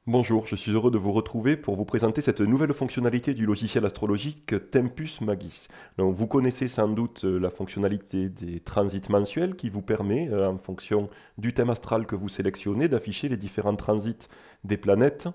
Bonjour, je suis heureux de vous retrouver pour vous présenter cette nouvelle fonctionnalité du logiciel astrologique Tempus Magis. Donc, vous connaissez sans doute la fonctionnalité des transits mensuels qui vous permet, en fonction du thème astral que vous sélectionnez, d'afficher les différents transits des planètes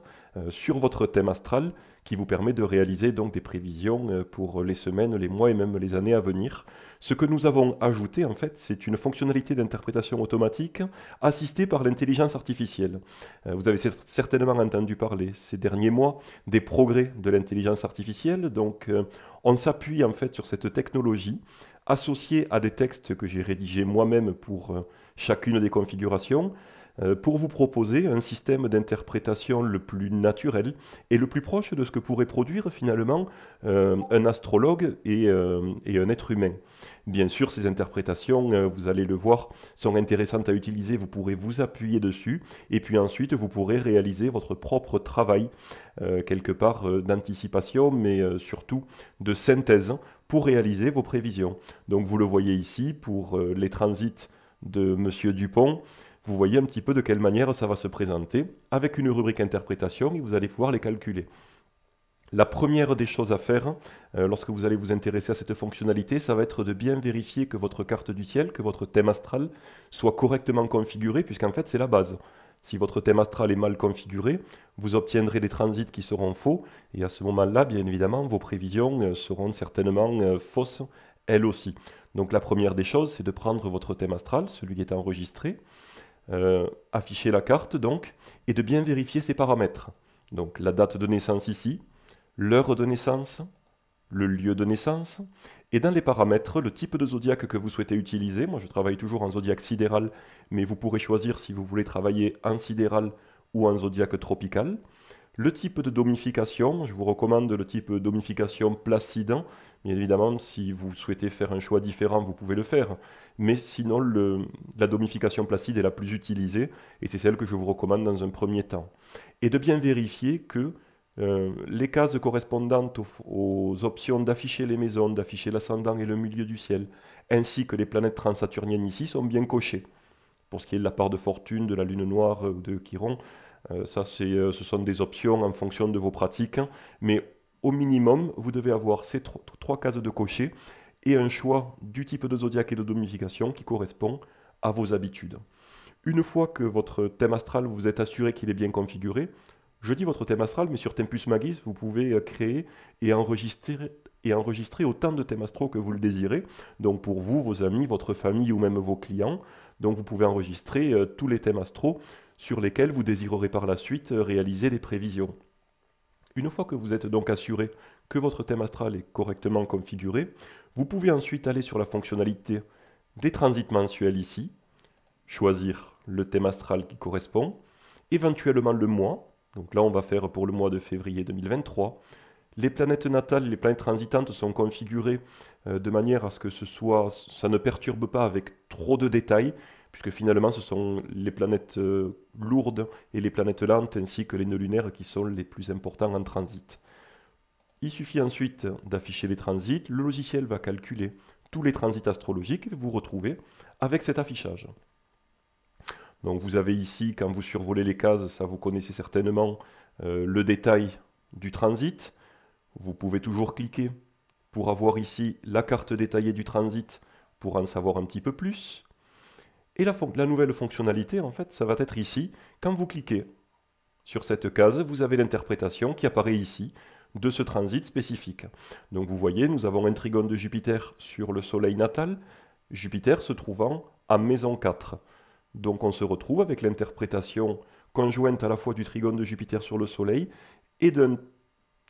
sur votre thème astral, qui vous permet de réaliser donc des prévisions pour les semaines, les mois et même les années à venir. Ce que nous avons ajouté, en fait, c'est une fonctionnalité d'interprétation automatique assistée par l'intelligence artificielle. Vous avez certainement entendu parler ces derniers mois des progrès de l'intelligence artificielle. Donc, on s'appuie en fait sur cette technologie associée à des textes que j'ai rédigés moi-même pour chacune des configurations, pour vous proposer un système d'interprétation le plus naturel et le plus proche de ce que pourrait produire finalement un astrologue et un être humain. Bien sûr, ces interprétations, vous allez le voir, sont intéressantes à utiliser, vous pourrez vous appuyer dessus, et puis ensuite vous pourrez réaliser votre propre travail, quelque part d'anticipation, mais surtout de synthèse pour réaliser vos prévisions. Donc vous le voyez ici pour les transits de Monsieur Dupont. Vous voyez un petit peu de quelle manière ça va se présenter, avec une rubrique interprétation, et vous allez pouvoir les calculer. La première des choses à faire, lorsque vous allez vous intéresser à cette fonctionnalité, ça va être de bien vérifier que votre carte du ciel, que votre thème astral soit correctement configuré, puisqu'en fait c'est la base. Si votre thème astral est mal configuré, vous obtiendrez des transits qui seront faux, et à ce moment-là, bien évidemment, vos prévisions seront certainement fausses, elles aussi. Donc la première des choses, c'est de prendre votre thème astral, celui qui est enregistré, afficher la carte donc, et de bien vérifier ses paramètres. Donc la date de naissance ici, l'heure de naissance, le lieu de naissance, et dans les paramètres, le type de zodiaque que vous souhaitez utiliser. Moi, je travaille toujours en zodiaque sidéral, mais vous pourrez choisir si vous voulez travailler en sidéral ou en zodiaque tropical. Le type de domification, je vous recommande le type domification placide. Bien évidemment, si vous souhaitez faire un choix différent, vous pouvez le faire. Mais sinon, la domification placide est la plus utilisée et c'est celle que je vous recommande dans un premier temps. Et de bien vérifier que les cases correspondantes aux options d'afficher les maisons, d'afficher l'ascendant et le milieu du ciel, ainsi que les planètes transsaturniennes ici, sont bien cochées. Pour ce qui est de la part de fortune, de la lune noire ou de Chiron, ce sont des options en fonction de vos pratiques, hein. Mais au minimum, vous devez avoir ces trois cases de cocher et un choix du type de zodiaque et de domification qui correspond à vos habitudes. Une fois que votre thème astral, vous êtes assuré qu'il est bien configuré, je dis votre thème astral, mais sur Tempus Magis, vous pouvez créer et enregistrer autant de thèmes astraux que vous le désirez. Donc pour vous, vos amis, votre famille ou même vos clients. Donc vous pouvez enregistrer tous les thèmes astraux sur lesquels vous désirerez par la suite réaliser des prévisions. Une fois que vous êtes donc assuré que votre thème astral est correctement configuré, vous pouvez ensuite aller sur la fonctionnalité des transits mensuels ici, choisir le thème astral qui correspond, éventuellement le mois. Donc là, on va faire pour le mois de février 2023. Les planètes natales, les planètes transitantes sont configurées de manière à ce que ça ne perturbe pas avec trop de détails, puisque finalement ce sont les planètes lourdes et les planètes lentes ainsi que les nœuds lunaires qui sont les plus importants en transit. Il suffit ensuite d'afficher les transits, le logiciel va calculer tous les transits astrologiques que vous retrouvez avec cet affichage. Donc vous avez ici, quand vous survolez les cases, ça vous connaissez certainement le détail du transit. Vous pouvez toujours cliquer pour avoir ici la carte détaillée du transit pour en savoir un petit peu plus. Et la nouvelle fonctionnalité, en fait, ça va être ici. Quand vous cliquez sur cette case, vous avez l'interprétation qui apparaît ici de ce transit spécifique. Donc vous voyez, nous avons un trigone de Jupiter sur le Soleil natal, Jupiter se trouvant à maison 4. Donc on se retrouve avec l'interprétation conjointe à la fois du trigone de Jupiter sur le Soleil et d'un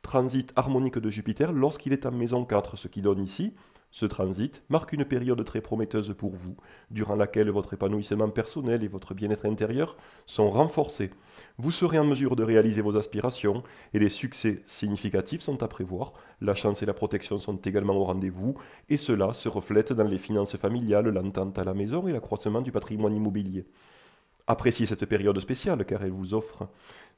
transit harmonique de Jupiter lorsqu'il est en maison 4, ce qui donne ici, ce transit marque une période très prometteuse pour vous, durant laquelle votre épanouissement personnel et votre bien-être intérieur sont renforcés. Vous serez en mesure de réaliser vos aspirations et les succès significatifs sont à prévoir. La chance et la protection sont également au rendez-vous et cela se reflète dans les finances familiales, l'entente à la maison et l'accroissement du patrimoine immobilier. Appréciez cette période spéciale car elle vous offre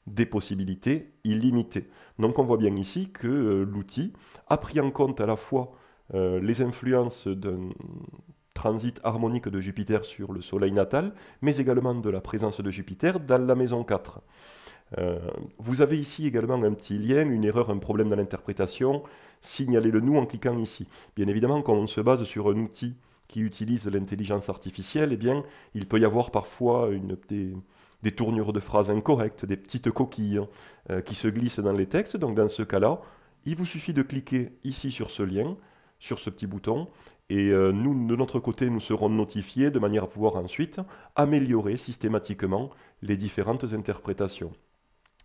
des possibilités illimitées. Donc on voit bien ici que l'outil a pris en compte à la fois les influences d'un transit harmonique de Jupiter sur le Soleil natal, mais également de la présence de Jupiter dans la maison 4. Euh, Vous avez ici également un petit lien, une erreur, un problème dans l'interprétation. Signalez-le nous en cliquant ici. Bien évidemment, quand on se base sur un outil qui utilise l'intelligence artificielle, eh bien, il peut y avoir parfois des tournures de phrases incorrectes, des petites coquilles qui se glissent dans les textes. Donc dans ce cas-là, il vous suffit de cliquer ici sur ce lien, sur ce petit bouton, et nous, de notre côté, nous serons notifiés de manière à pouvoir ensuite améliorer systématiquement les différentes interprétations.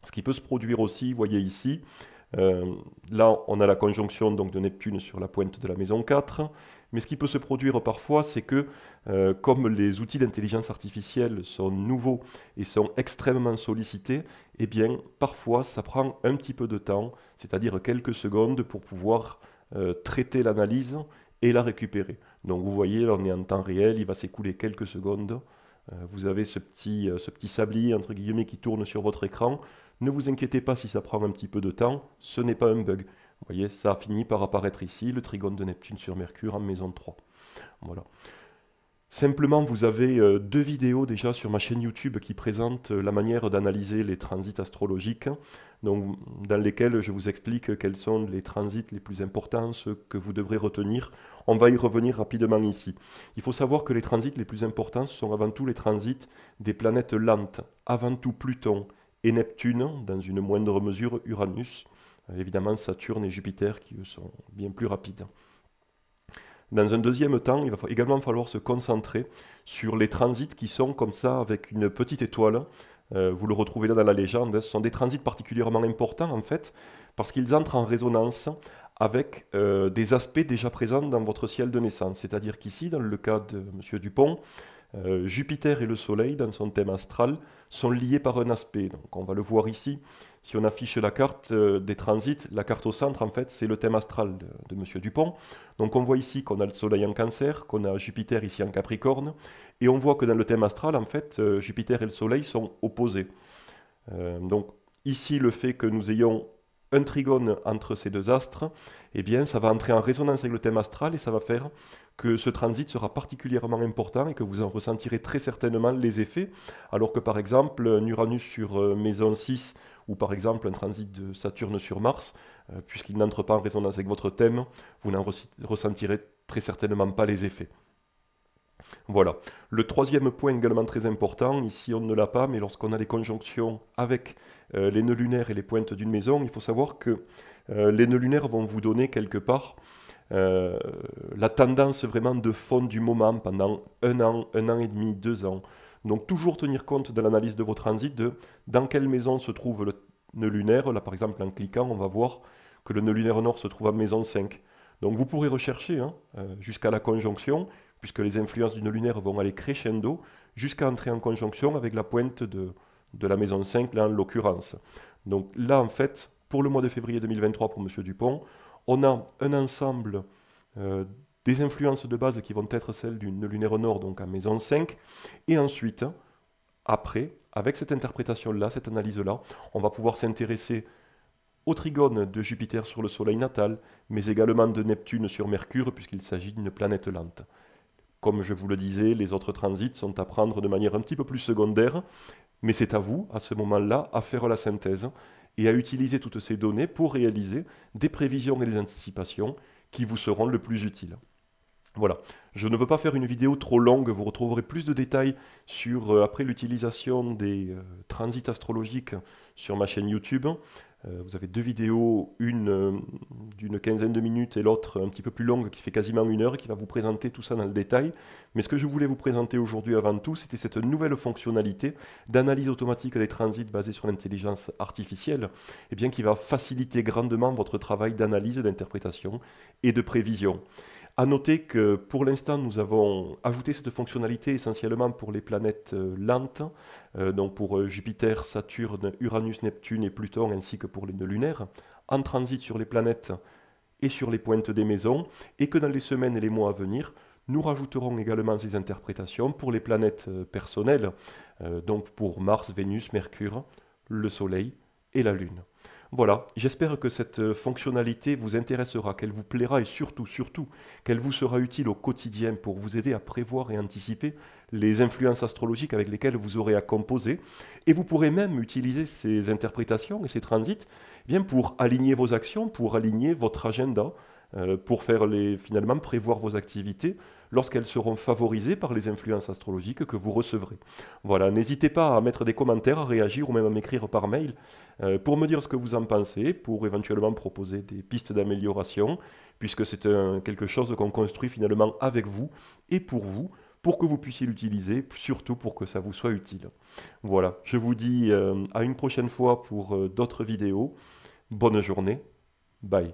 Ce qui peut se produire aussi, vous voyez ici, là on a la conjonction donc, de Neptune sur la pointe de la maison 4, mais ce qui peut se produire parfois, c'est que comme les outils d'intelligence artificielle sont nouveaux et sont extrêmement sollicités, eh bien parfois ça prend un petit peu de temps, c'est-à-dire quelques secondes pour pouvoir traiter l'analyse et la récupérer. Donc vous voyez, là on est en temps réel, il va s'écouler quelques secondes. Vous avez ce petit sablier entre guillemets qui tourne sur votre écran. Ne vous inquiétez pas si ça prend un petit peu de temps, ce n'est pas un bug. Vous voyez, ça a fini par apparaître ici, le trigone de Neptune sur Mercure en maison 3. Voilà. Simplement, vous avez deux vidéos déjà sur ma chaîne YouTube qui présentent la manière d'analyser les transits astrologiques, donc, dans lesquels je vous explique quels sont les transits les plus importants, ceux que vous devrez retenir. On va y revenir rapidement ici. Il faut savoir que les transits les plus importants sont avant tout les transits des planètes lentes, avant tout Pluton et Neptune, dans une moindre mesure Uranus, évidemment Saturne et Jupiter qui eux sont bien plus rapides. Dans un deuxième temps, il va également falloir se concentrer sur les transits qui sont comme ça avec une petite étoile. Vous le retrouvez là dans la légende. Ce sont des transits particulièrement importants en fait parce qu'ils entrent en résonance avec des aspects déjà présents dans votre ciel de naissance. C'est-à-dire qu'ici, dans le cas de M. Dupont, Jupiter et le Soleil, dans son thème astral, sont liés par un aspect. Donc on va le voir ici. Si on affiche la carte des transits, la carte au centre, en fait, c'est le thème astral de M. Dupont. Donc on voit ici qu'on a le Soleil en Cancer, qu'on a Jupiter ici en Capricorne, et on voit que dans le thème astral, en fait, Jupiter et le Soleil sont opposés. Donc ici, le fait que nous ayons un trigone entre ces deux astres, eh bien, ça va entrer en résonance avec le thème astral et ça va faire que ce transit sera particulièrement important et que vous en ressentirez très certainement les effets, alors que par exemple, un Uranus sur maison 6 ou par exemple un transit de Saturne sur Mars, puisqu'il n'entre pas en résonance avec votre thème, vous n'en ressentirez très certainement pas les effets. Voilà. Le troisième point également très important, ici on ne l'a pas, mais lorsqu'on a les conjonctions avec les nœuds lunaires et les pointes d'une maison, il faut savoir que les nœuds lunaires vont vous donner quelque part la tendance vraiment de fond du moment pendant un an et demi, 2 ans. Donc toujours tenir compte de l'analyse de vos transits, de dans quelle maison se trouve le nœud lunaire. Là par exemple en cliquant, on va voir que le nœud lunaire nord se trouve à maison 5. Donc vous pourrez rechercher jusqu'à la conjonction, puisque les influences du nœud lunaire vont aller crescendo, jusqu'à entrer en conjonction avec la pointe de la maison 5, là en l'occurrence. Donc là en fait, pour le mois de février 2023 pour M. Dupont, on a un ensemble des influences de base qui vont être celles du nœud lunaire nord, donc en maison 5, et ensuite, après, avec cette interprétation-là, cette analyse-là, on va pouvoir s'intéresser au trigone de Jupiter sur le Soleil natal, mais également de Neptune sur Mercure, puisqu'il s'agit d'une planète lente. Comme je vous le disais, les autres transits sont à prendre de manière un petit peu plus secondaire, mais c'est à vous, à ce moment-là, à faire la synthèse et à utiliser toutes ces données pour réaliser des prévisions et des anticipations qui vous seront le plus utiles. Voilà, je ne veux pas faire une vidéo trop longue, vous retrouverez plus de détails sur après l'utilisation des transits astrologiques sur ma chaîne YouTube. Vous avez deux vidéos, une d'une quinzaine de minutes et l'autre un petit peu plus longue qui fait quasiment 1 heure qui va vous présenter tout ça dans le détail. Mais ce que je voulais vous présenter aujourd'hui avant tout, c'était cette nouvelle fonctionnalité d'analyse automatique des transits basée sur l'intelligence artificielle, et bien, qui va faciliter grandement votre travail d'analyse, d'interprétation et de prévision. À noter que pour l'instant, nous avons ajouté cette fonctionnalité essentiellement pour les planètes lentes, donc pour Jupiter, Saturne, Uranus, Neptune et Pluton, ainsi que pour les nœuds lunaires, en transit sur les planètes et sur les pointes des maisons, et que dans les semaines et les mois à venir, nous rajouterons également ces interprétations pour les planètes personnelles, donc pour Mars, Vénus, Mercure, le Soleil et la Lune. Voilà, j'espère que cette fonctionnalité vous intéressera, qu'elle vous plaira et surtout, surtout, qu'elle vous sera utile au quotidien pour vous aider à prévoir et anticiper les influences astrologiques avec lesquelles vous aurez à composer. Et vous pourrez même utiliser ces interprétations et ces transits bien pour aligner vos actions, pour aligner votre agenda, pour faire finalement prévoir vos activités lorsqu'elles seront favorisées par les influences astrologiques que vous recevrez. Voilà, n'hésitez pas à mettre des commentaires, à réagir ou même à m'écrire par mail pour me dire ce que vous en pensez, pour éventuellement proposer des pistes d'amélioration, puisque c'est quelque chose qu'on construit finalement avec vous et pour que vous puissiez l'utiliser, surtout pour que ça vous soit utile. Voilà, je vous dis à une prochaine fois pour d'autres vidéos. Bonne journée, bye.